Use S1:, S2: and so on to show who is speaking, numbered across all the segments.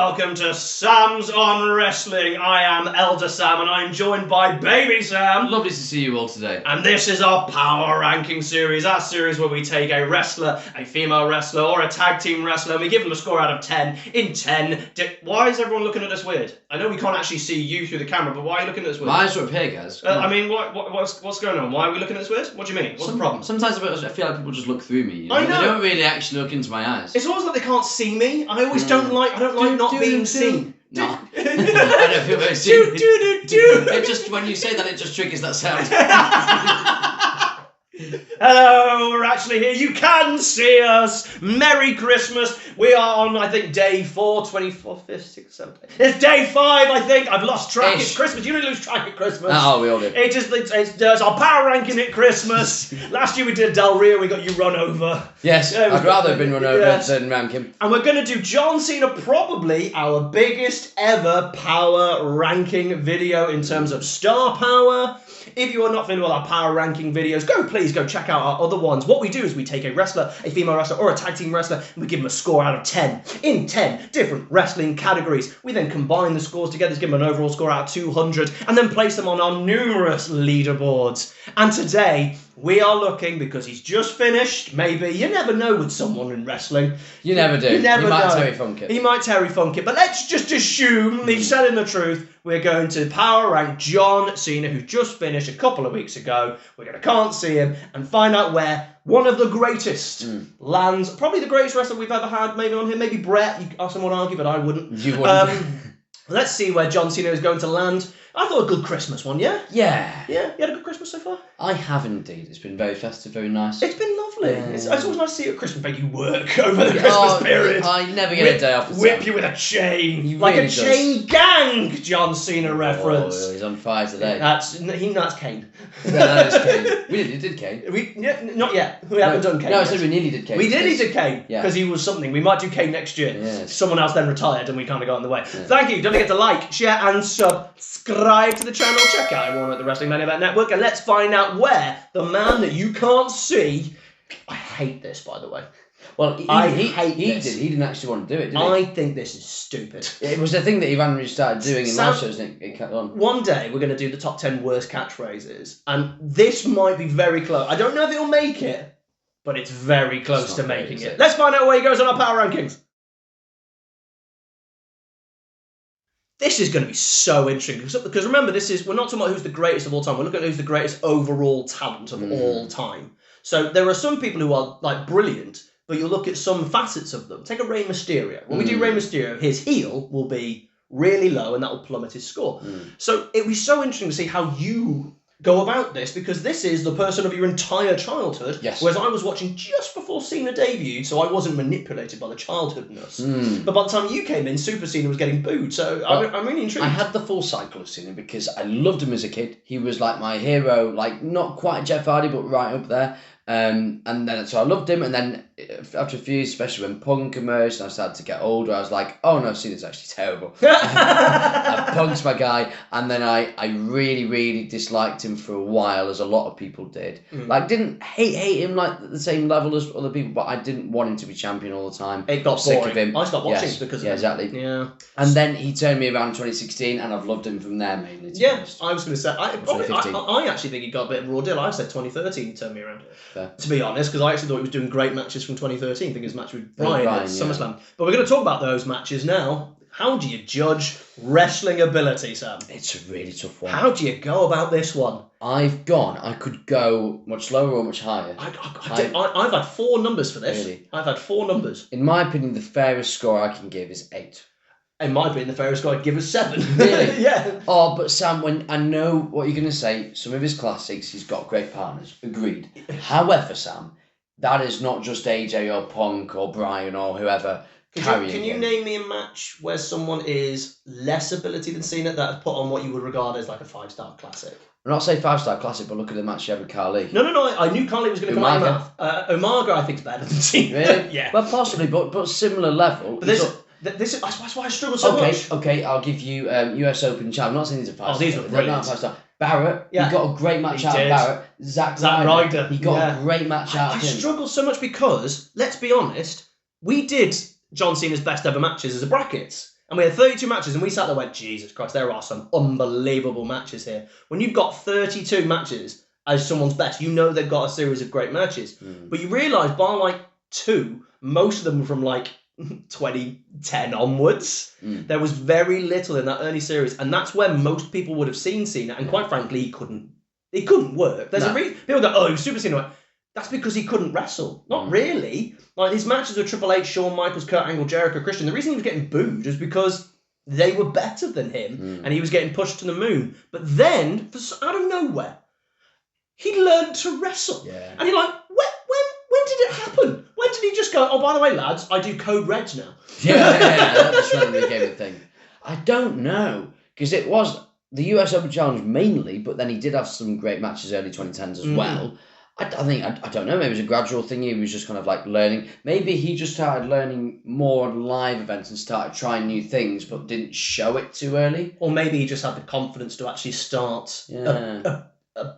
S1: welcome to Sam's on Wrestling. I am Elder Sam and I'm joined by Baby Sam.
S2: Lovely to see you all today.
S1: And this is our Power Ranking series, that series where we take a wrestler, a female wrestler or a tag team wrestler and we give them a score out of 10 in 10. Why is everyone looking at us weird? I know we can't actually see you through the camera, but why are you looking at us weird?
S2: My eyes are up here, guys.
S1: I mean, what's going on? Why are we looking at us weird? What do you mean? What's the problem?
S2: Sometimes I feel like people just look through me. You know?
S1: I know.
S2: They don't really actually look into my eyes.
S1: It's always like they can't see me. I always don't like not being seen.
S2: No. I don't feel very seen. It just, when you say that, it just triggers that sound.
S1: Hello, we're actually here. You can see us. Merry Christmas. We are on, I think, day 4, 24, 5, 6, 7. It's day 5, I think. I've lost track. It's Christmas. You don't lose track at Christmas.
S2: Oh, we all do.
S1: It's our power ranking at Christmas. Last year we did Del Rio. We got you run over.
S2: Yes, I'd rather have been run over than rank him.
S1: And we're going to do John Cena, probably our biggest ever power ranking video in terms of star power. If you are not familiar with our power ranking videos, please go check out our other ones. What we do is we take a wrestler, a female wrestler, or a tag team wrestler, and we give them a score out of 10 in 10 different wrestling categories. We then combine the scores together to give them an overall score out of 200, and then place them on our numerous leaderboards. And today, we are looking, because he's just finished, maybe, you never know with someone in wrestling.
S2: You never do.
S1: You never
S2: might
S1: know.
S2: Terry Funk it.
S1: He might Terry Funk it, but let's just assume he's telling the truth. We're going to power rank John Cena, who just finished a couple of weeks ago. We're going to can't see him and find out where one of the greatest lands. Probably the greatest wrestler we've ever had, maybe on here. Maybe Brett. Someone would argue, but I wouldn't.
S2: You wouldn't.
S1: Let's see where John Cena is going to land. I thought a good Christmas one, yeah?
S2: Yeah.
S1: Yeah? You had a good Christmas so far?
S2: I have indeed. It's been very festive, very nice.
S1: It's been lovely. It's always nice to see you at Christmas. Make you work over the Christmas period.
S2: I never get a day off.
S1: Whip you with a chain.
S2: Like
S1: a chain gang, John Cena reference.
S2: Oh, he's on fire today.
S1: That's Kane.
S2: That is Kane. We did Kane.
S1: Not yet. We haven't done Kane.
S2: No, I said we nearly did Kane.
S1: We nearly did Kane because he was something. We might do Kane next year.
S2: Yes.
S1: Someone else then retired and we kind of got in the way. Yeah. Thank you. Don't forget to like, share and subscribe to the channel. Check out everyone at the Wrestling Mania Network and let's find out where the man that you can't see. I hate this, by the way.
S2: Well, he didn't actually want to do it, did he?
S1: I think this is stupid.
S2: It was the thing that he randomly started doing in live shows and it kept on.
S1: One day we're going to do the top 10 worst catchphrases and this might be very close. I don't know if it'll make it, but it's very close to making it. Let's find out where he goes on our power rankings. This is going to be so interesting because remember, we're not talking about who's the greatest of all time. We're looking at who's the greatest overall talent of all time. So there are some people who are like brilliant, but you look at some facets of them. Take a Rey Mysterio. When we do Rey Mysterio, his heel will be really low and that will plummet his score. So it'd be so interesting to see how you go about this because this is the person of your entire childhood.
S2: Yes.
S1: Whereas I was watching just before Cena debuted, so I wasn't manipulated by the childhoodness. But by the time you came in, Super Cena was getting booed. So I'm really intrigued.
S2: I had the full cycle of Cena because I loved him as a kid. He was like my hero, like not quite Jeff Hardy, but right up there. And then so I loved him, and then after a few years, especially when Punk emerged and I started to get older, I was like, oh no, Cena's actually terrible. Punk's my guy, and then I really disliked him for a while, as a lot of people did. Like didn't hate him like at the same level as other people, but I didn't want him to be champion all the time.
S1: It got
S2: sick
S1: boring.
S2: of him.
S1: I stopped watching because of him.
S2: Exactly.
S1: Yeah.
S2: And then he turned me around in 2016, and I've loved him from there mainly.
S1: I was going to say I actually think he got a bit of a raw deal. I said 2013 he turned me around. To be honest, because I actually thought he was doing great matches from 2013. I think his match with Bryan at SummerSlam. But we're going to talk about those matches now. How do you judge wrestling ability, Sam?
S2: It's a really tough one.
S1: How do you go about this one? I
S2: could go much lower or much higher.
S1: I've had 4 numbers for this. Really? I've had 4 numbers.
S2: In my opinion, the fairest score I can give is 8.
S1: In my opinion, the fairest score I'd give is 7.
S2: Really?
S1: Yeah.
S2: Oh, but Sam, when I know what you're going to say, some of his classics, he's got great partners. Agreed. However, Sam, that is not just AJ or Punk or Bryan or whoever carrying
S1: Can you name me a match where someone is less ability than Cena that has put on what you would regard as like a 5-star classic?
S2: I'm not saying 5-star classic, but look at the match you had with Carly.
S1: No. I knew Carly was going to come out of mouth. Umaga, I think, is better than Cena.
S2: Really?
S1: Yeah.
S2: Well, possibly, but similar level.
S1: But that's why I struggle so much.
S2: Okay, I'll give you US Open champ. I'm not saying these are 5-star.
S1: Oh, these were brilliant.
S2: 5-star. Barrett, he got a great match out of Barrett. Zack Ryder, he got a great match out of him.
S1: I struggle so much because, let's be honest, we did John Cena's best ever matches as a brackets. And we had 32 matches, and we sat there and went, Jesus Christ, there are some unbelievable matches here. When you've got 32 matches as someone's best, you know they've got a series of great matches. But you realise by like 2, most of them were from like 2010 onwards. There was very little in that early series, and that's where most people would have seen Cena, and quite frankly, he couldn't work. There's a reason people go, oh, he was Super Cena. That's because he couldn't wrestle. Not really. Like, his matches with Triple H, Shawn Michaels, Kurt Angle, Jericho, Christian, the reason he was getting booed was because they were better than him, and he was getting pushed to the moon. But then, out of nowhere, he learned to wrestle. Yeah. And you're like, when did it happen? When did he just go, oh, by the way, lads, I do Code Reds now?
S2: Yeah, that's right, the game of thing. I don't know, because it was the US Open Challenge mainly, but then he did have some great matches early 2010s as well. I don't know, maybe it was a gradual thing. He was just kind of like learning. Maybe he just started learning more on live events and started trying new things, but didn't show it too early.
S1: Or maybe he just had the confidence to actually start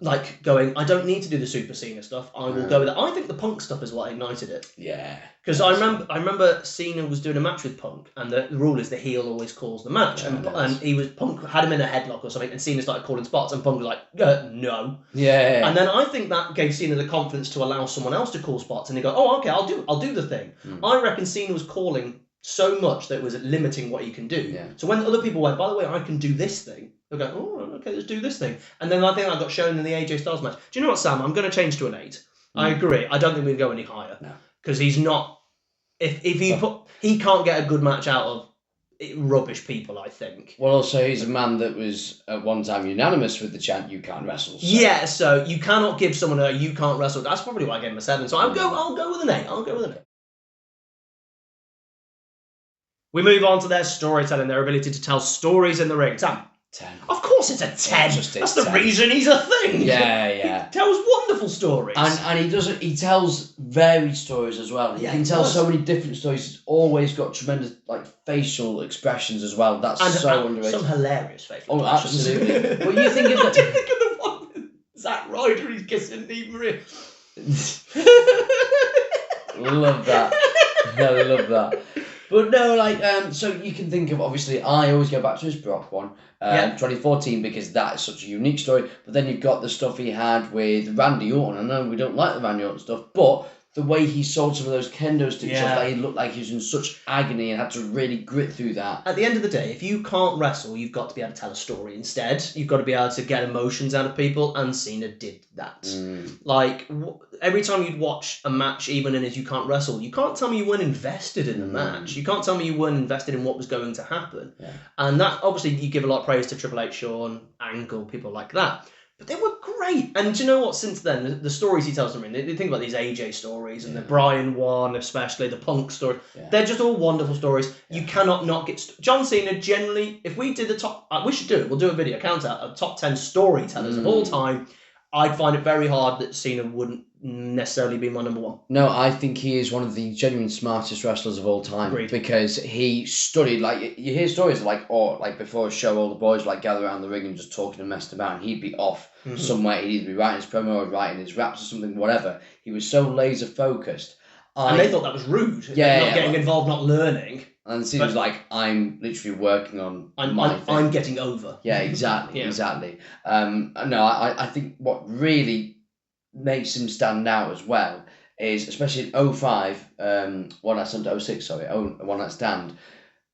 S1: like going, I don't need to do the Super Cena stuff. I will go with it. I think the Punk stuff is what ignited it.
S2: Yeah.
S1: Because I remember Cena was doing a match with Punk, and the rule is the heel always calls the match. Yeah, and Punk had him in a headlock or something, and Cena started calling spots, and Punk was like, no.
S2: Yeah.
S1: And then I think that gave Cena the confidence to allow someone else to call spots, and he go, oh, okay, I'll do the thing. I reckon Cena was calling so much that it was limiting what he can do. Yeah. So when other people went, by the way, I can do this thing, they'll go, oh, okay, let's do this thing. And then I think I got shown in the AJ Styles match. Do you know what, Sam? I'm going to change to an 8. I agree. I don't think we'd go any higher. No. Because he's not... If he can't get a good match out of rubbish people, I think.
S2: Well, also, he's a man that was at one time unanimous with the chant, you can't wrestle. So.
S1: Yeah, so you cannot give someone a you can't wrestle. That's probably why I gave him a 7. So I'll go with an 8. I'll go with an 8. We move on to their storytelling, their ability to tell stories in the ring. Sam.
S2: 10.
S1: Of course it's a 10. That's the 10. Reason he's a thing.
S2: Yeah.
S1: He tells wonderful stories.
S2: And he tells varied stories as well. He can tell so many different stories. He's always got tremendous facial expressions as well. That's so underrated.
S1: Some hilarious facial expressions.
S2: Absolutely. Well, you think of
S1: I did think of the one with Zack Ryder, he's kissing Eve Marie.
S2: Love that. I love that. But no, so you can think of, obviously, I always go back to his Brock one, 2014, because that is such a unique story. But then you've got the stuff he had with Randy Orton. I know we don't like the Randy Orton stuff, but the way he sold some of those kendo sticks off, he looked like he was in such agony and had to really grit through that.
S1: At the end of the day, if you can't wrestle, you've got to be able to tell a story instead. You've got to be able to get emotions out of people, and Cena did that. Like, every time you'd watch a match, even in as you can't wrestle, you can't tell me you weren't invested in the match. You can't tell me you weren't invested in what was going to happen. Yeah. And that, obviously, you give a lot of praise to Triple H, Shawn, Angle, people like that. But they were great. And do you know what? Since then, the stories he tells them in, they think about these AJ stories and the Bryan one, especially the Punk story. Yeah. They're just all wonderful stories. Yeah. You cannot not get... John Cena, generally, if we did the top... we should do it. We'll do a video count out of top 10 storytellers of all time. I'd find it very hard that Cena wouldn't necessarily be my number 1.
S2: No, I think he is one of the genuine smartest wrestlers of all time.
S1: Agreed.
S2: Because he studied, you hear stories before a show, all the boys gather around the ring and just talking and messing about, and he'd be off somewhere. He'd either be writing his promo or writing his raps or something, whatever. He was so laser focused.
S1: And they thought that was rude. Not getting involved, not learning.
S2: And Cena was like, I'm literally working on my thing.
S1: I'm getting over.
S2: Yeah, exactly, exactly. No, I think what really makes him stand out as well is, especially in 05, One Night Stand to 06, One Night Stand,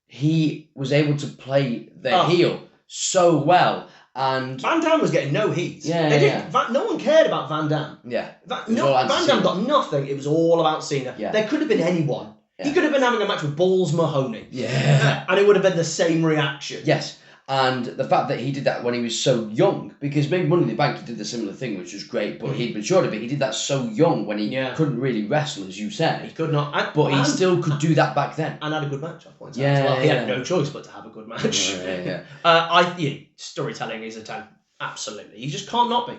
S2: he was able to play the heel so well. And
S1: Van Dam was getting no heat. No one cared about Van Dam.
S2: Yeah.
S1: Van Dam got nothing. It was all about Cena. Yeah. There could have been anyone. Yeah. He could have been having a match with Balls Mahoney.
S2: Yeah.
S1: And it would have been the same reaction.
S2: Yes. And the fact that he did that when he was so young, because maybe Money in the Bank, he did the similar thing, which was great, but he'd matured a bit. He did that so young when he couldn't really wrestle, as you said.
S1: He could not.
S2: But he still could do that back then.
S1: And had a good match, I point out as well. He had no choice but to have a good match. Storytelling is a 10. Absolutely. You just can't not be.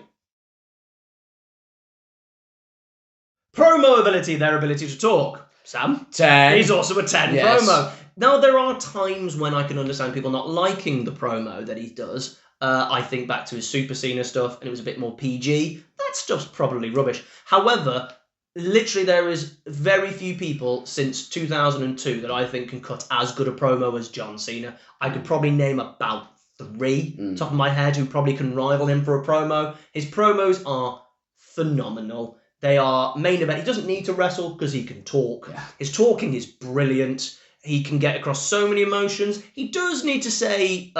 S1: Promo ability, their ability to talk. Sam?
S2: 10.
S1: He's also a 10 promo. Now, there are times when I can understand people not liking the promo that he does. I think back to his Super Cena stuff, and it was a bit more PG. That stuff's probably rubbish. However, literally there is very few people since 2002 that I think can cut as good a promo as John Cena. I could probably name about 3 top of my head who probably can rival him for a promo. His promos are phenomenal. They are main event. He doesn't need to wrestle because he can talk.
S2: Yeah.
S1: His talking is brilliant. He can get across so many emotions. He does need to say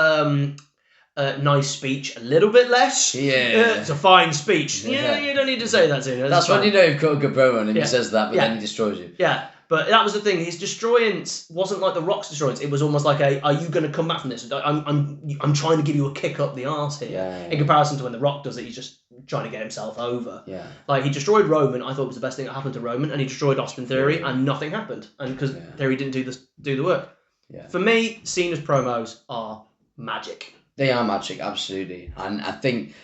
S1: nice speech a little bit less.
S2: Yeah.
S1: It's a fine speech.
S2: Yeah.
S1: You don't need to say that, Cena.
S2: That's when you know you've cut a good promo on him.
S1: Yeah.
S2: He says that, but then he destroys you.
S1: Yeah. But that was the thing. His destroyance wasn't like The Rock's destroyance. It was almost like are you going to come back from this? I'm trying to give you a kick up the arse here.
S2: Yeah.
S1: In comparison to when The Rock does it, he's just trying to get himself over.
S2: Yeah.
S1: Like, he destroyed Roman. I thought it was the best thing that happened to Roman, and he destroyed Austin Theory, and nothing happened. And because Theory didn't do the work.
S2: Yeah.
S1: For me, Cena's promos are magic.
S2: They are magic, absolutely. And I think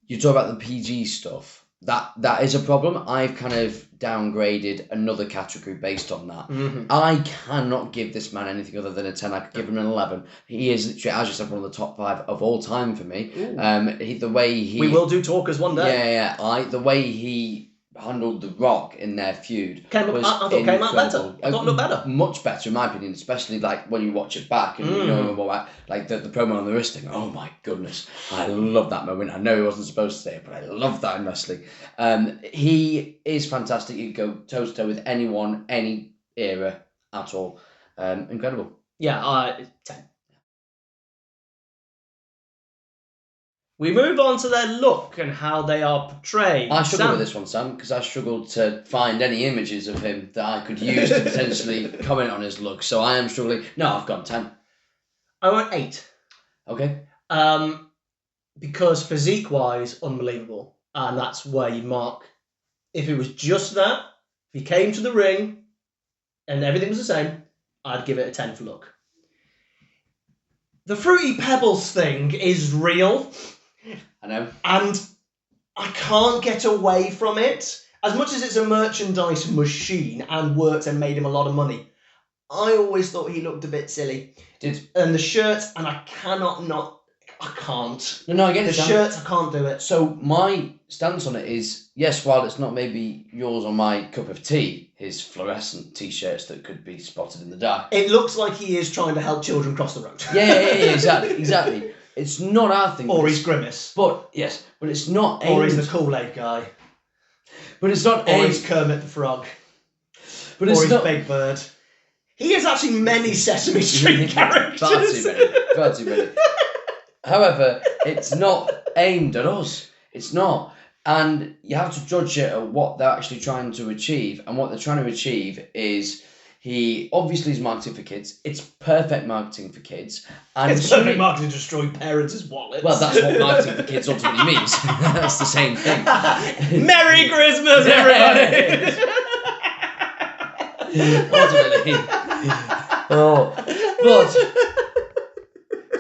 S2: you talk about the PG stuff. That is a problem. I've kind of downgraded another category based on that.
S1: Mm-hmm.
S2: I cannot give this man anything other than a 10. I could give him an 11. He is literally, as you said, one of the top 5 of all time for me. The way he...
S1: We will do talkers one day.
S2: Yeah. The way he handled The Rock in their feud
S1: I thought came out better. I thought it looked better.
S2: Much better, in my opinion, especially like when you watch it back and you know what, like the promo on the wrist thing. Oh my goodness, I love that moment. I know he wasn't supposed to say it, but I love that in wrestling. He is fantastic. You can go toe to toe with anyone, any era at all. Incredible.
S1: Yeah, 10. We move on to their look and how they are portrayed.
S2: I struggle with this one, Sam, because I struggled to find any images of him that I could use to potentially comment on his look. So I am struggling. No, I've gone 10.
S1: I went 8.
S2: Okay.
S1: Because physique-wise, unbelievable. And that's where you mark. If it was just that, if he came to the ring and everything was the same, I'd give it a 10 for look. The Fruity Pebbles thing is real.
S2: I know.
S1: And I can't get away from it. As much as it's a merchandise machine and worked and made him a lot of money, I always thought he looked a bit silly. And the shirt, and I can't.
S2: No, I get
S1: the
S2: it. The
S1: shirt, I can't do it.
S2: So my stance on it is, yes, while it's not maybe yours or my cup of tea, his fluorescent T-shirts that could be spotted in the dark.
S1: It looks like he is trying to help children cross the road.
S2: Yeah, exactly. It's not our thing.
S1: Or he's Grimace.
S2: But it's not aimed...
S1: Or he's the Kool-Aid guy.
S2: But it's not
S1: aimed... Or he's Kermit the Frog. But it's not... Big Bird. He is actually many Sesame Street characters.
S2: Far too many. However, it's not aimed at us. It's not. And you have to judge it at what they're actually trying to achieve. And what they're trying to achieve is... He obviously is marketing for kids. It's perfect marketing for kids. And
S1: it's perfect marketing to destroy parents' wallets.
S2: Well, that's what marketing for kids ultimately means. That's the same thing.
S1: Merry Christmas, everybody!
S2: Ultimately. But...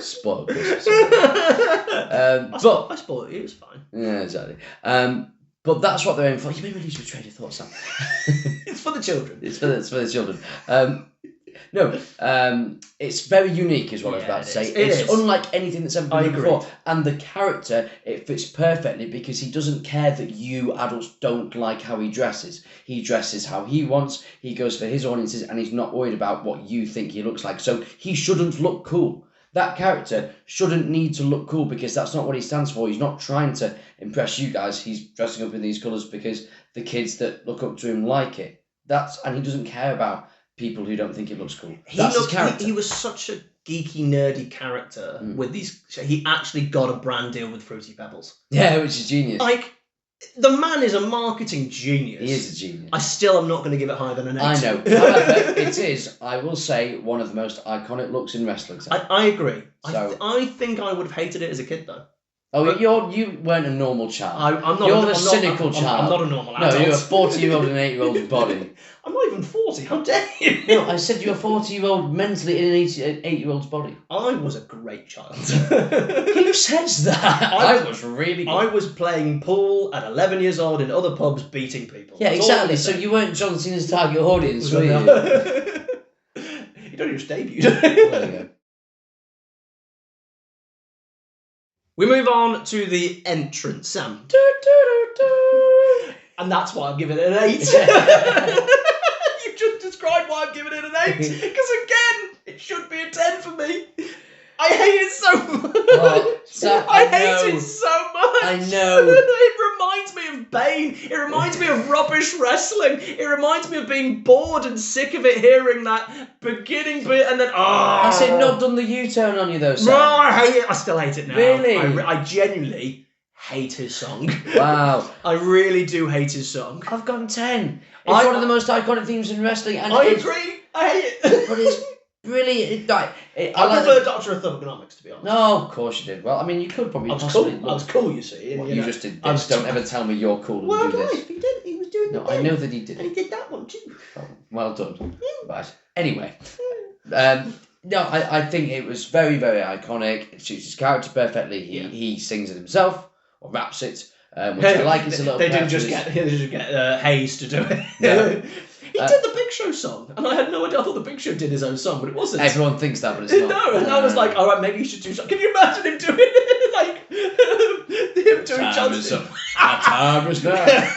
S2: Spoiled Christmas.
S1: I spoiled it. It was fine.
S2: Yeah, exactly. But that's what they're aiming for. You made me lose my train of thought, Sam.
S1: It's for the children.
S2: It's for the children. It's very unique, is what I was about to say. It's unlike anything that's ever been done before. And the character, it fits perfectly because he doesn't care that you adults don't like how he dresses. He dresses how he wants. He goes for his audiences, and he's not worried about what you think he looks like. So he shouldn't look cool. That character shouldn't need to look cool because that's not what he stands for. He's not trying to impress you guys. He's dressing up in these colours because the kids that look up to him like it. And he doesn't care about people who don't think it looks cool. That's his character.
S1: He was such a geeky, nerdy character with these. He actually got a brand deal with Fruity Pebbles.
S2: Yeah, which is genius.
S1: Like, the man is a marketing genius.
S2: He is a genius.
S1: I still am not going to give it higher than an 8.
S2: I know. However, it is, I will say, one of the most iconic looks in wrestling.
S1: I agree.
S2: So,
S1: I think I would have hated it as a kid, though.
S2: Oh, you weren't a normal child.
S1: I'm not.
S2: You're the cynical child.
S1: I'm not a normal adult.
S2: No, you're a 40-year-old in an 8-year-old's body.
S1: I'm not even 40. How dare you?
S2: No, I said you're a 40-year-old mentally in an 8-year-old's body.
S1: I was a great child.
S2: Who says that? I was really good.
S1: I was playing pool at 11 years old in other pubs beating people.
S2: Yeah, exactly. So you weren't John Cena's target audience, were you?
S1: You'd only just debuted.
S2: There you go.
S1: We move on to the entrance, Sam. and that's why I'm giving it an 8. You just described why I'm giving it an 8. Because again, it should be a 10 for me. I hate it so much.
S2: Oh,
S1: I hate it so much.
S2: I know.
S1: It reminds me of Bane. It reminds me of rubbish wrestling. It reminds me of being bored and sick of it, hearing that beginning bit and then,
S2: Has it not done the U-turn on you though, Sam?
S1: No, I hate it. I still hate it now.
S2: Really?
S1: I genuinely hate his song.
S2: Wow.
S1: I really do hate his song.
S2: I've gone 10. It's one of the most iconic themes in wrestling. And
S1: I agree. I hate it.
S2: But it's brilliant. I
S1: prefer Doctor of Thugonomics, to be honest.
S2: No, of course you did. Well, I mean, you could probably
S1: I was cool, you see.
S2: Well, you just did this. Don't ever tell me you're cool and do this.
S1: He did. He was doing
S2: No, I know that he did
S1: And
S2: it.
S1: he did that one too.
S2: Oh, well done. Right. Anyway. No, I think it was very, very iconic. It suits his character perfectly. He sings it himself, or raps it, which I like. It's a little.
S1: They didn't just get Hayes to do it. No. He did the Big Show song, and I had no idea. I thought the Big Show did his own song, but it wasn't.
S2: Everyone thinks that, but it's not.
S1: No, and I was like, all right, maybe you should do something. Can you imagine him doing it? Like, him doing John Cena.
S2: My time is now.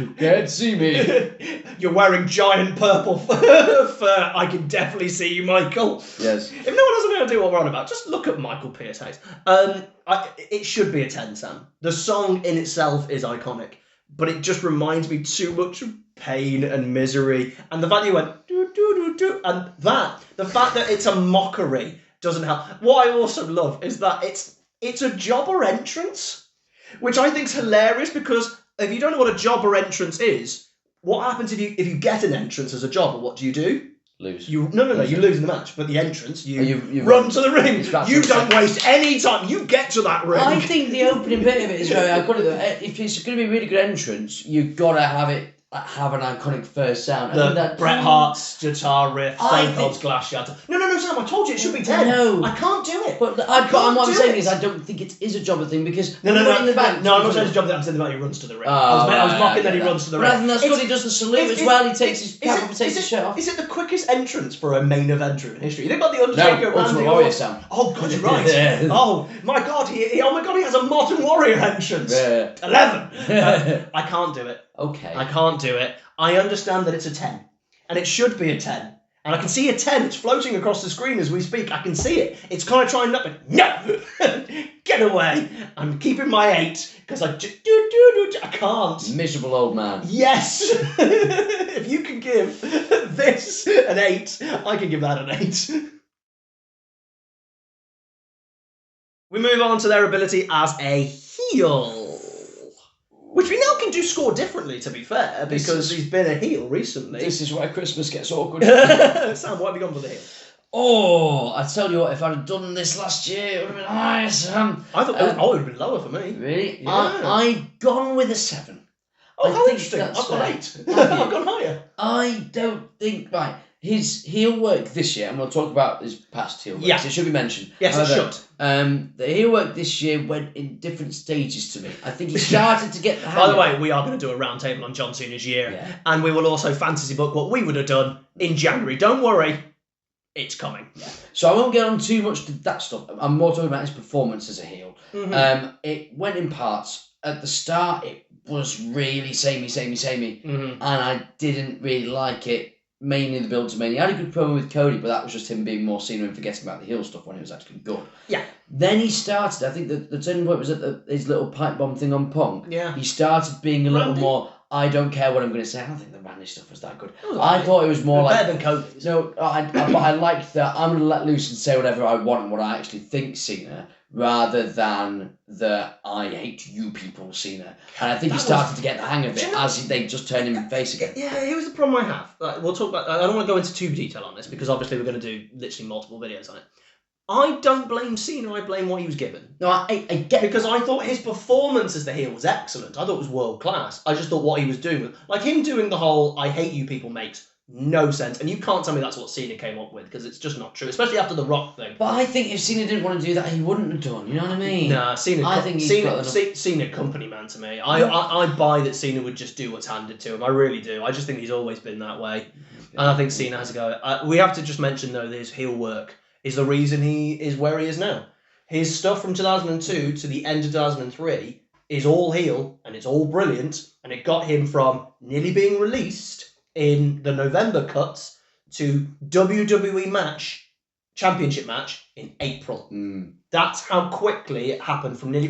S2: You can't see me.
S1: You're wearing giant purple fur. I can definitely see you, Michael.
S2: Yes.
S1: If no one has any idea what we're on about, just look at Michael Pierce Hayes. It should be a 10, Sam. The song in itself is iconic, but it just reminds me too much of pain and misery. And the fact that you went, do, do, do, do, and the fact that it's a mockery doesn't help. What I also love is that it's a jobber entrance, which I think's hilarious, because if you don't know what a jobber entrance is, what happens if you get an entrance as a jobber? What do?
S2: Lose.
S1: You lose in the match, but the entrance, you
S2: run
S1: to the ring. You don't waste any time. You get to that ring.
S2: I think the opening bit of it is very iconic. If it's going to be a really good entrance, you've got to have an iconic first sound.
S1: That Bret Hart's guitar riff, Stone Cold's glass shatter. No, Sam, I told you it should be 10.
S2: No.
S1: I can't do it.
S2: But what I'm saying is I don't think it is a jobber thing, because
S1: No,
S2: in the back.
S1: No, I'm not saying it's a job. I'm saying that he runs to the ring. I was mocking that he runs to the ring.
S2: But I think that's good. He does the salute as well. He takes his cap off and takes his shirt off.
S1: Is it the quickest entrance for a main eventer in history? You think about the Undertaker,
S2: no,
S1: Randy
S2: Warrior
S1: Orton?
S2: Sam.
S1: Oh, God, you're right.
S2: Yeah.
S1: Oh my God, he has a Modern Warrior entrance.
S2: Yeah.
S1: 11. I can't do it.
S2: Okay.
S1: I can't do it. I understand that it's a 10, and it should be a 10. And I can see a 10. It's floating across the screen as we speak. I can see it. It's kind of trying not to... No! Get away! I'm keeping my 8, because I can't.
S2: Miserable old man.
S1: Yes! If you can give this an 8, I can give that an 8. We move on to their ability as a heel. Which we now can score differently, to be fair, because he's been a heel recently.
S2: This is where Christmas gets awkward.
S1: Sam, what have you gone for the heel?
S2: Oh, I tell you what, if I'd have done this last year, it would have been higher, Sam.
S1: I thought it would have been lower for me.
S2: Really?
S1: Yeah.
S2: I've gone with a 7.
S1: Oh, how
S2: think
S1: interesting. I've
S2: that's
S1: gone
S2: fair.
S1: 8. I've gone higher.
S2: I don't think... Right, his heel work this year, and we'll talk about his past heel work.
S1: Yeah.
S2: It should be mentioned.
S1: Yes, it should.
S2: The heel work this year went in different stages to me. I think he started to get the hang
S1: By the
S2: of
S1: way,
S2: it.
S1: we are going to do a round table on John Cena's year.
S2: Yeah.
S1: And we will also fantasy book what we would have done in January. Don't worry. It's coming.
S2: Yeah. So I won't get on too much to that stuff. I'm more talking about his performance as a heel.
S1: Mm-hmm.
S2: It went in parts. At the start, it was really samey.
S1: Mm-hmm.
S2: And I didn't really like it. Mainly the build to Mania. He had a good promo with Cody, but that was just him being more Cena and forgetting about the heel stuff when it was actually good.
S1: Yeah.
S2: Then he started, I think the turning point was at his little pipe bomb thing on Punk.
S1: Yeah.
S2: He started being a little
S1: Randy?
S2: more, I don't care what I'm going to say. I don't think the Randy stuff was that good.
S1: Oh,
S2: I thought it was more like...
S1: better than Cody's.
S2: No, but I liked that I'm going to let loose and say whatever I want and what I actually think Cena, rather than the I hate you people Cena. And I think he started to get the hang of it as they just turned him face again.
S1: Yeah, here's the problem I have. We'll talk about... I don't want to go into too detail on this, because obviously we're going to do literally multiple videos on it. I don't blame Cena, I blame what he was given.
S2: No, I get...
S1: Because I thought his performance as the heel was excellent. I thought it was world class. I just thought what he was doing... Like, him doing the whole I hate you people makes no sense. And you can't tell me that's what Cena came up with, because it's just not true. Especially after the Rock thing.
S2: But I think if Cena didn't want to do that, he wouldn't have done. You know what I mean?
S1: Nah, Cena...
S2: I think
S1: Cena company man to me. I buy that Cena would just do what's handed to him. I really do. I just think he's always been that way. And I think Cena has to go... we have to just mention, though, that his heel work is the reason he is where he is now. His stuff from 2002 to the end of 2003 is all heel and it's all brilliant, and it got him from nearly being released in the November cuts to WWE championship match in April. That's how quickly it happened from nearly...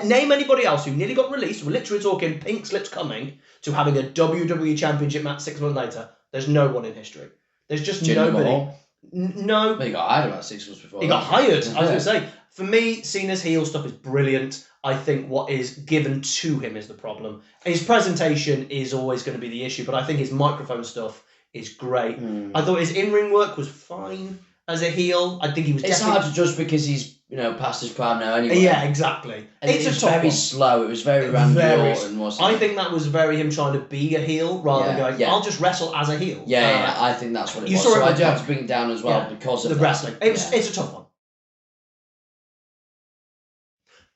S1: name anybody else who nearly got released, we're literally talking pink slips coming, to having a WWE championship match 6 months later. There's no one in history. There's just nobody. No.
S2: But he got hired about 6 months before.
S1: He got hired. I was going to say, for me, Cena's heel stuff is brilliant. I think what is given to him is the problem. His presentation is always going to be the issue, but I think his microphone stuff is great. I thought his in-ring work was fine as a heel. I think he was.
S2: It's hard to judge because he's past his prime now anyway.
S1: Yeah, exactly.
S2: And it's very slow. It was very Randy Orton, wasn't it?
S1: I think that was very him trying to be a heel rather than going, I'll just wrestle as a heel.
S2: Yeah, I think that's what it was.
S1: Saw
S2: so
S1: it
S2: I do have to bring it down as well because of
S1: the wrestling. It's a tough one.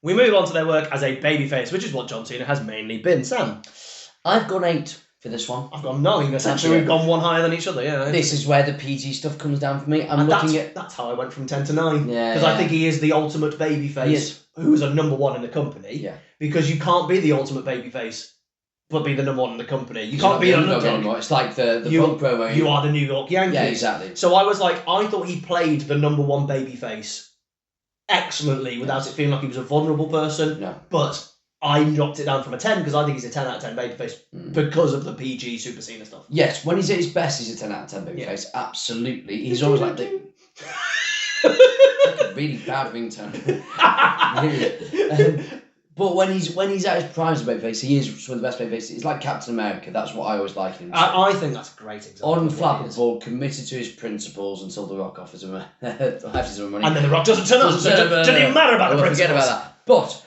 S1: We move on to their work as a babyface, which is what John Cena has mainly been. Sam?
S2: I've gone 8 for this one.
S1: I've gone 9. Essentially, we've gone one higher than each other. Yeah.
S2: This is where the PG stuff comes down for me.
S1: That's how I went from 10 to 9. Yeah. Because I think he is the ultimate babyface who is a number one in the company. Yeah. Because you can't be the ultimate babyface but be the number one in the company. You can't be underdog
S2: anymore. It's like the Punk promo.
S1: You are the New York Yankees.
S2: Yeah, exactly.
S1: So I was like, I thought he played the number one babyface excellently without it feeling like he was a vulnerable person.
S2: No.
S1: But I dropped it down from a 10 because I think he's a 10 out of 10 babyface because of the PG Super Cena stuff.
S2: Yes, when he's at his best, he's a 10 out of 10 babyface. Yeah. Absolutely. He's always like the... like a really bad ringtone. But when he's at his prime as a babyface, he is one of the best babyfaces. He's like Captain America. That's what I always like him.
S1: I think that's a great example.
S2: Unflappable, committed to his principles until The Rock offers him money.
S1: And then The Rock doesn't turn up, so it doesn't even matter about the principles.
S2: Forget about that. But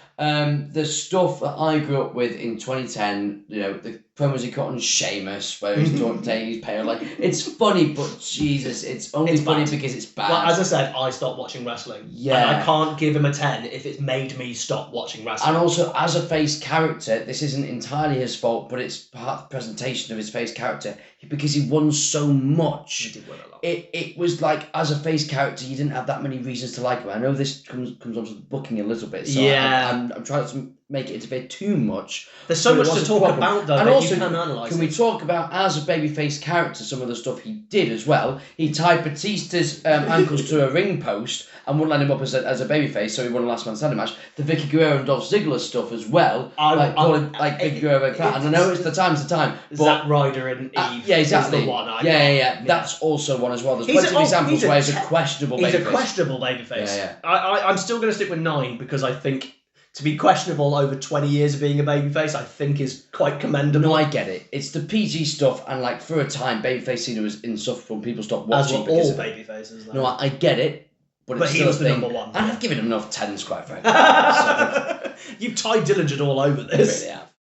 S2: the stuff that I grew up with in 2010, the promos he got on Sheamus, where he's taking his pale, like, it's funny, but Jesus, it's only funny because it's bad.
S1: Well, as I said, I stopped watching wrestling. Yeah. And I can't give him a 10 if it's made me stop watching wrestling.
S2: And also, as a face character, this isn't entirely his fault, but it's part of the presentation of his face character, because he won so much.
S1: He did win a lot.
S2: It was like, as a face character, you didn't have that many reasons to like him. I know this comes on to booking a little bit, so I'm trying to make it a bit too much.
S1: There's so much to talk about, though,
S2: and also,
S1: you can analyse.
S2: Can we talk about, as a babyface character, some of the stuff he did as well? He tied Batista's ankles to a ring post and wouldn't let him up as a babyface, so he won a last man standing match. The Vicky Guerrero and Dolph Ziggler stuff as well, Vicky Guerrero like that. And I know it's the time's the time. But,
S1: Zack Ryder and Eve.
S2: Yeah, exactly.
S1: Is the one
S2: yeah. That's also one as well. There's plenty of examples where he's a questionable babyface.
S1: He's a questionable babyface. Yeah. I'm still going to stick with 9 because I think to be questionable over 20 years of being a babyface, I think is quite commendable.
S2: No, I get it. It's the PG stuff, and like for a time, babyface Cena was insufferable. People stopped watching.
S1: As were all babyfaces, though.
S2: No, I get it. But
S1: he was the number one.
S2: And I've given him enough 10s, quite frankly.
S1: You've Ty Dillinger all over this.
S2: I really have.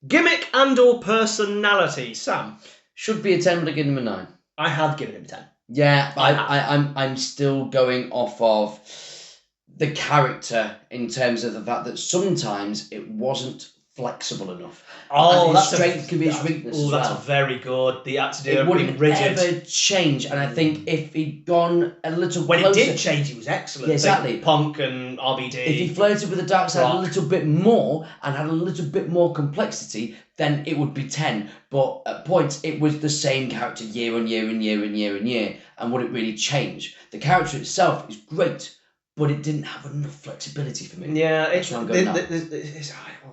S1: Gimmick and or personality, Sam?
S2: Should be a 10, but I give him a 9.
S1: I have given him 10.
S2: Yeah, I'm still going off of the character in terms of the fact that sometimes it wasn't flexible enough.
S1: Oh,
S2: that's strength could be his weakness.
S1: Oh, that's very good. The attitude
S2: it wouldn't ever change, and I think if he'd gone a little
S1: when
S2: closer,
S1: it did change, he was excellent.
S2: Yeah, exactly.
S1: Punk and RBD.
S2: If he flirted with the dark side a little bit more and had a little bit more complexity, then it would be 10. But at points, it was the same character year on year and year and year and year, and would it really change? The character itself is great, but it didn't have enough flexibility for me.
S1: Yeah,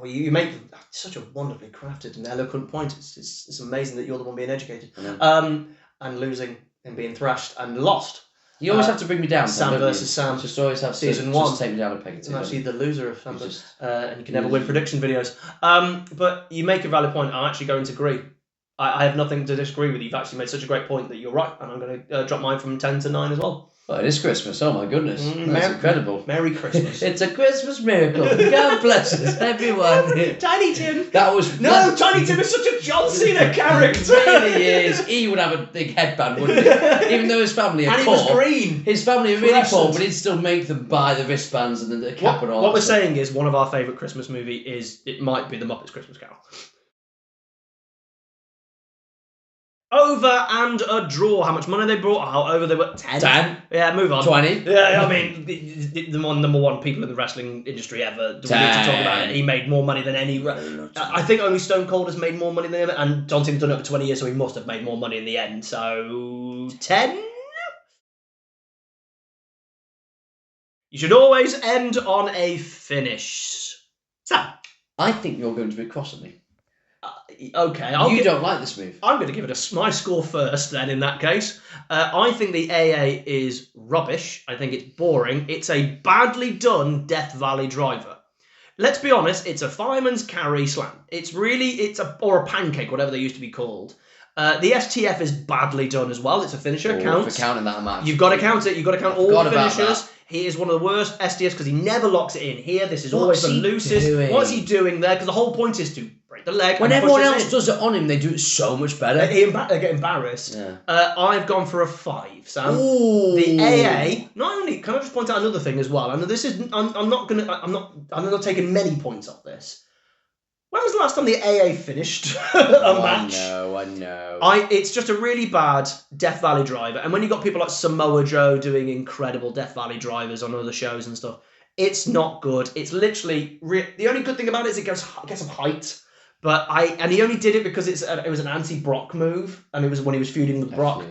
S1: you make such a wonderfully crafted and eloquent point. It's amazing that you're the one being educated. And losing and being thrashed and lost.
S2: You always have to bring me down.
S1: Sam versus Sam.
S2: Just always have
S1: season 1.
S2: Just take me down a peg or two.
S1: I'm actually the loser of Sam. And you can never win prediction videos. But you make a valid point. I'm actually going to agree. I have nothing to disagree with you. You've actually made such a great point that you're right. And I'm going to drop mine from 10 to 9 as well.
S2: Well, it is Christmas. Oh my goodness. That's incredible.
S1: Merry Christmas.
S2: It's a Christmas miracle. God bless us, everyone.
S1: Tiny Tim. Tiny Tim is such a John Cena character.
S2: He really is. He would have a big headband, wouldn't he? Even though his family are poor.
S1: And he was green.
S2: His family are really poor, but he'd still make them buy the wristbands and the cap and all that.
S1: What we're saying is one of our favourite Christmas movie it might be The Muppets Christmas Carol. Over and a draw. How much money they brought out? Over they were 10.
S2: 10.
S1: Yeah, move on.
S2: 20.
S1: Yeah, I mean, the number one people in the wrestling industry ever. Do we need to talk about it? He made more money than any. I think only Stone Cold has made more money than him, and John Cena's done it for 20 years, so he must have made more money in the end. So 10. You should always end on a finish. So
S2: I think you're going to be cross at me.
S1: Okay,
S2: you don't like this move.
S1: I'm going to give it my score first then in that case. I think the AA is rubbish. I think it's boring. It's a badly done Death Valley driver. Let's be honest, it's a fireman's carry slam. Or a pancake, whatever they used to be called. The STF is badly done as well. It's a finisher. Counts.
S2: For counting that match.
S1: You've got to count it. You've got to count all the finishers. He is one of the worst STFs because he never locks it in. Here, this is always the loosest. What's he doing there? Because the whole point is to break the leg.
S2: When everyone else does it on him, they do it so much better.
S1: They get embarrassed.
S2: Yeah.
S1: I've gone for a 5, Sam.
S2: Ooh.
S1: The AA. Not only can I just point out another thing as well. I know this is. I'm not taking many points off this. When was the last time the AA finished a match?
S2: I know.
S1: It's just a really bad Death Valley driver. And when you've got people like Samoa Joe doing incredible Death Valley drivers on other shows and stuff, it's not good. It's literally... the only good thing about it is it gets some height. And he only did it because it was an anti-Brock move. And it was when he was feuding with Brock.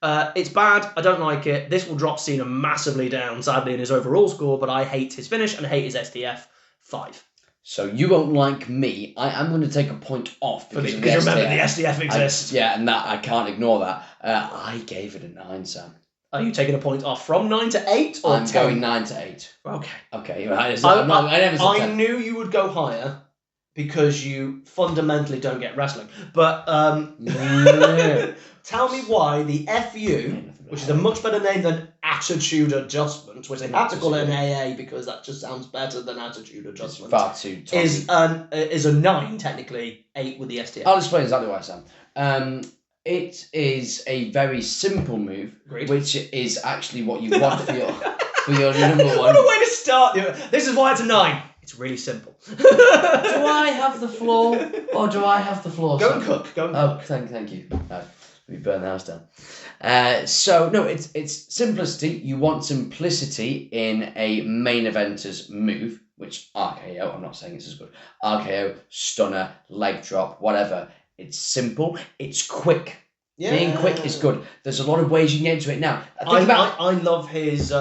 S1: It's bad. I don't like it. This will drop Cena massively down, sadly, in his overall score. But I hate his finish and I hate his STF. 5.
S2: So you won't like me. I'm going to take a point off because
S1: remember the SDF exists.
S2: And that I can't ignore that. I gave it a 9, Sam.
S1: Are you taking a point off from 9 to 8 or
S2: I'm
S1: 10?
S2: going 9 to 8.
S1: Okay.
S2: Right.
S1: I knew you would go higher because you fundamentally don't get wrestling. But tell me why the FU, which is a much better name than Attitude Adjustment, which they had to call it an AA because that just sounds better than Attitude Adjustment.
S2: Far too
S1: is a 9 technically, 8 with the STF.
S2: I'll explain exactly why, Sam. It is a very simple move, which is actually what you want for your number one.
S1: What a way to start! This is why it's a 9. It's really simple.
S2: Do I have the floor, or do I have the floor?
S1: Go and cook.
S2: Thank you. We burn the house down. It's simplicity. You want simplicity in a main eventer's move, which RKO, I'm not saying it's as good. RKO, stunner, leg drop, whatever. It's simple. It's quick. Yeah. Being quick is good. There's a lot of ways you can get into it now.
S1: I love his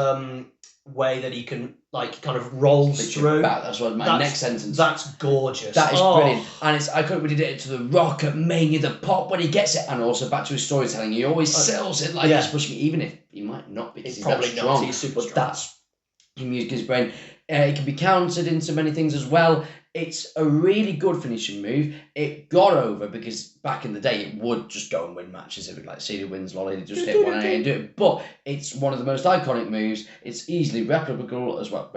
S1: way that he can kind of rolls through.
S2: That's what my next sentence.
S1: That's gorgeous.
S2: That is brilliant. And we did it to The Rock at Mania, the pop when he gets it, and also back to his storytelling. He always sells it like he's pushing, even if he might not be. He's probably strong.
S1: Not. He's super strong.
S2: That's music his brain. It can be countered into many things as well. It's a really good finishing move. It got over because back in the day it would just go and win matches. If it Cena wins, Lolly, they just hit one and do it. But it's one of the most iconic moves. It's easily replicable as well.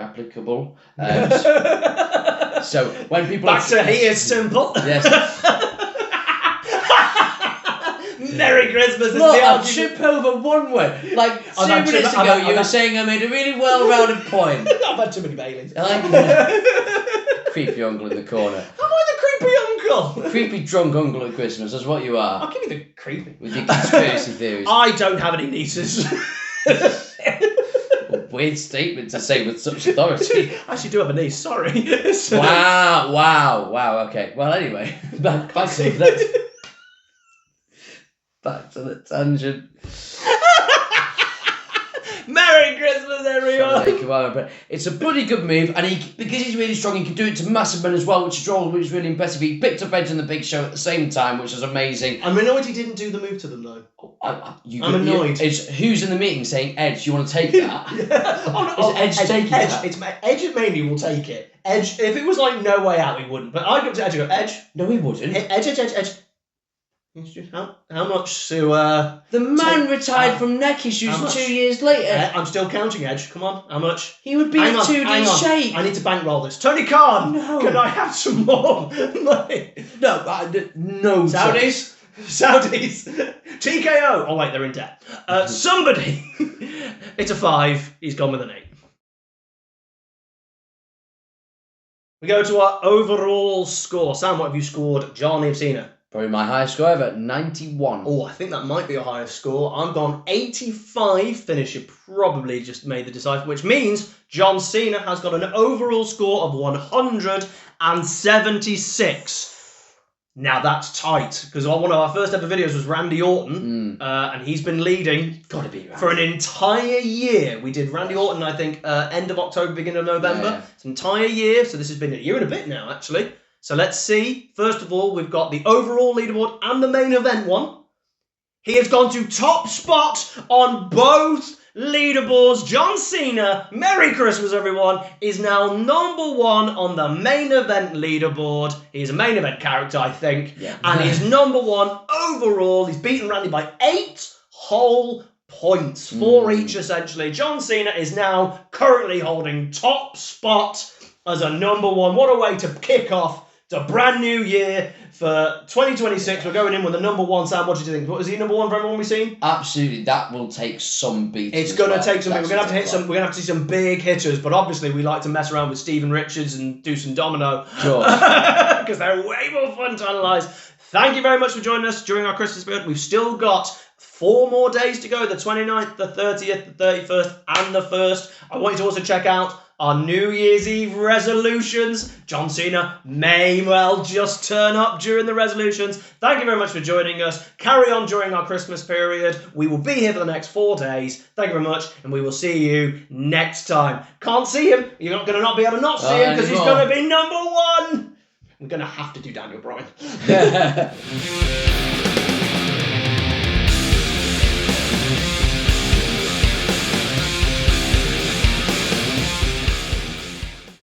S2: So when people
S1: back to he is simple.
S2: Yes.
S1: Merry Christmas.
S2: Look, I'll trip over one word. 2 minutes ago, you were saying I made a really well-rounded point.
S1: I've had too many Baileys.
S2: Creepy uncle in the corner.
S1: Am I the creepy uncle?
S2: Creepy drunk uncle at Christmas, that's what you are.
S1: I'll give you the creepy.
S2: With your conspiracy theories.
S1: I don't have any nieces.
S2: Weird statement to say with such authority.
S1: I actually do have a niece, sorry.
S2: Wow, okay. Well, anyway, back to the tangent.
S1: Merry Christmas, everyone!
S2: It's a bloody good move, and because he's really strong, he can do it to massive men as well, which is really impressive. He picked up Edge in the Big Show at the same time, which is amazing.
S1: I'm annoyed he didn't do the move to them, though.
S2: I'm annoyed. Who's in the meeting saying, Edge, you want to take that? Is Edge taking that?
S1: Edge mainly will take it. Edge, if it was no way out, he wouldn't. But I'd go up to Edge and go, Edge.
S2: No, he wouldn't.
S1: Edge. How much to
S2: the man retired from neck issues 2 years later.
S1: I'm still counting, Edge. Come on, how much?
S2: He would be in 2D shape.
S1: I need to bankroll this. Tony Khan, can I have some more money?
S2: No.
S1: Saudis. TKO. Oh wait, they're in debt. Somebody. It's a 5. He's gone with an 8. We go to our overall score. Sam, what have you scored Johnny Cena?
S2: Probably my highest score ever, 91.
S1: Oh, I think that might be your highest score. I'm gone 85. Finisher probably just made the decipher, which means John Cena has got an overall score of 176. Now that's tight, because one of our first ever videos was Randy Orton, and he's been leading
S2: Gotta be Randy.
S1: for an entire year. We did Randy Orton, I think, end of October, beginning of November.
S2: Yeah.
S1: It's an entire year, so this has been a year and a bit now, actually. So let's see. First of all, we've got the overall leaderboard and the main event one. He has gone to top spot on both leaderboards. John Cena, Merry Christmas everyone, is now number 1 on the main event leaderboard. He's a main event character, I think.
S2: Yeah.
S1: And he's number 1 overall. He's beaten Randy by 8 whole points. 4 each, essentially. John Cena is now currently holding top spot as a number 1. What a way to kick off the brand new year for 2026. We're going in with the number 1. Sam, what do you think? What is he number 1 for everyone we've seen?
S2: Absolutely, that will take some beating.
S1: It's going to take some.
S2: That's
S1: We're going to have to hit some. We're going to have to see some big hitters. But obviously, we like to mess around with Steven Richards and do some domino.
S2: Sure.
S1: Because they're way more fun to analyse. Thank you very much for joining us during our Christmas period. We've still got 4 more days to go. The 29th, the 30th, the 31st, and the 1st. I want you to also check out our New Year's Eve resolutions. John Cena may well just turn up during the resolutions. Thank you very much for joining us. Carry on during our Christmas period. We will be here for the next 4 days. Thank you very much, and we will see you next time. Can't see him. You're not going to not be able to not see him because he's going to be number 1. We're going to have to do Daniel Bryan.